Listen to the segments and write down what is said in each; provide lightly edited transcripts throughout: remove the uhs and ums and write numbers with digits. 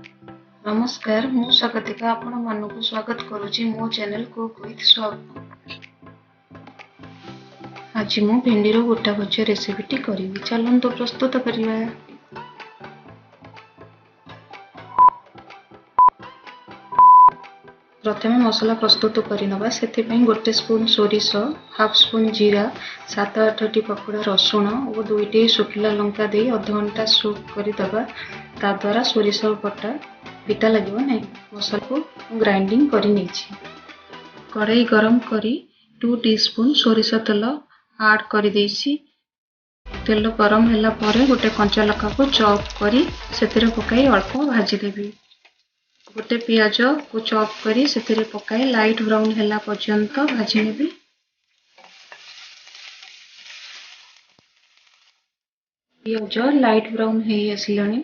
नमस्कार मु स्वागतिका आपण मानक स्वागत करुच्ची मो चैनल कुक विथ स्वाग। आज मु भेंडी गोटा भजा रेसिपीटी करी चलत प्रस्तुत करवा। प्रथम मसला प्रस्तुत करनवा से गोटे स्पून सोरिष, हाफ स्पून जीरा, 7-8 पकुड़ा रसुण और 2 शुखिला लंका दे अध घंटा सूप करदे। ता द्वारा सोरिष बटा पिता लगे ना। मसला को ग्राइंडिंग करी कड़ाई गरम करी 2 टीस्पून सोरिष तेल ऐड कर तेल गरम होला परे गोटे कंचा लका को चॉप करी सेतिरे पकाई अल्प भाजीदेवी। गोटे पियाज को चॉप करी सेतिरे पकाई लाइट ब्राउन होला पर्यंत भाजी नेबी। पियाज लाइट ब्राउन हे आसिलानी।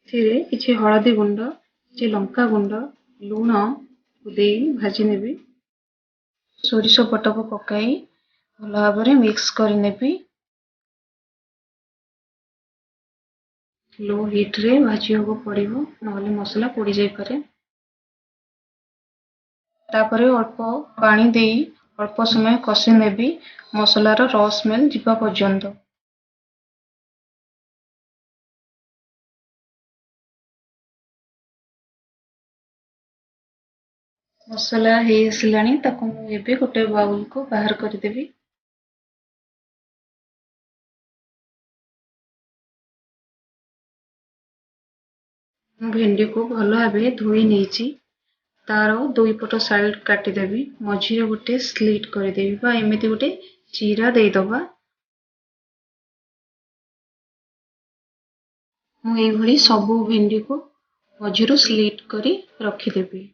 किछि हळदी गुंड, किछि लंका गुंड, लूण दे भाजी नेबी। सोरिष बटा को पकाई भल भाव मिक्स कर नेबी। लो हीट रे भाजी को पड़िबो नहले मसला पोड़ी जाई पारे। तापरे अल्प पानी दे अल्प समय कषि नेबी मसलार रॉ स्मेल जिबा पर्यंत। मसला हे आसिलानी ताको एबे गोटे बाउल को बाहर कर देबी। भेंडी को भल भाव धोई नहीं तार 2 पट साइड काटिदेवी। मझे गोटे स्लिट करदेवी बा एमती गोटे चीरा देदबा। मुझे सबू भेंडी को मझिरू स्लिट करी रखिदेवी।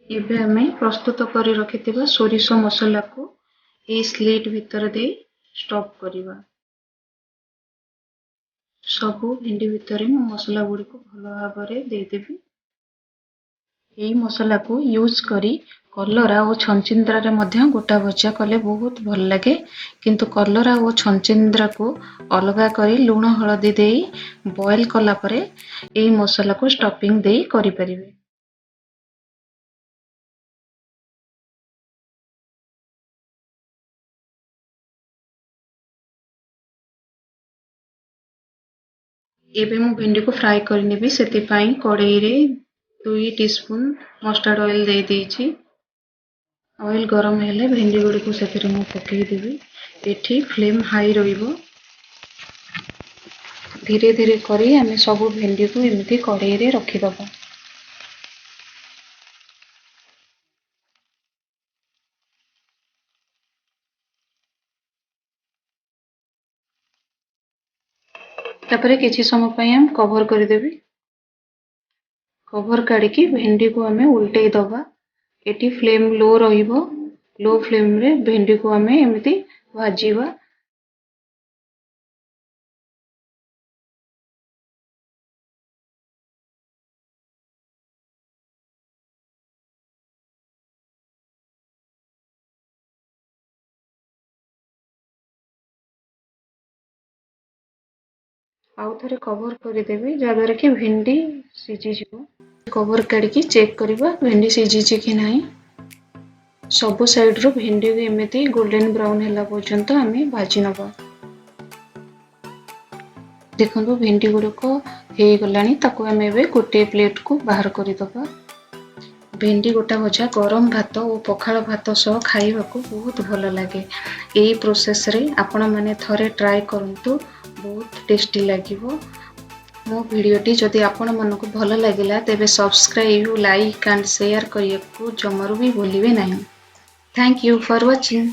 एबे हमें प्रस्तुत करी रखिथिबा सोरिष मसला को ए स्लिट भीतर दे स्टॉप करिबा। सबू भेंडी भीतर मु मसला गुडी को भल भाव रे दे देबी। एई मसला को यूज करी कलरा और छंचिंद्रा रे मध्य गोटा भजा कले बहुत भल लगे। किंतु कलरा और छंचिंद्रा को अलगा करी लूण हळदी दे बॉयल कला परे एई मसला को स्टफिंग दे करि परिबे। एबे मु भेंडी को फ्राई कर नेबी। सेति पई कढ़ाई रे 2 टीस्पून मस्टर्ड ऑयल दे देछि। ऑयल गरम हेले भेंडी गुडी को सेतिरे मु पकेई देबी। एठी फ्लेम हाई रहिबो। धीरे धीरे करी हमें सब भेंडी को एमती कढ़ाई रे रखी दबा। तापरे किछि समय पई हम कवर कर देबी। कवर काढ़ी की भेंडी को हमें उल्टेई दबा। एटी फ्लेम लो रहिबो। लो फ्लेम रे भेंडी को हमें एमती भाजीबा। आउ थरे कवर कर देबी जहाद्वारा कि भेंडी सिझी जिवो। कवर काढ़ी चेक करबा भेंडी सिझी कि नहीं। सब साइड रो भेंडी को एमती गोल्डन ब्राउन होला पर्यंत हमें भाजी नबा। देखंतु भेंडी गुडको हे गलानी ताको हम एबे गोटे प्लेट को बाहर करि दबा। भेंडी गोटा भजा गरम भात और पखाल भात सह खाइबा को बहुत भल लगे। एई प्रोसेस रे आपण माने थरे ट्राई करंतु बहुत टेस्टी लागिवो। मो वीडियोटी जदि आपण मनकु भल लागिला तेबे सब्सक्राइब, लाइक एंड शेयर करिया को जमारू भी भूलिबे नहीं। Thank you for watching.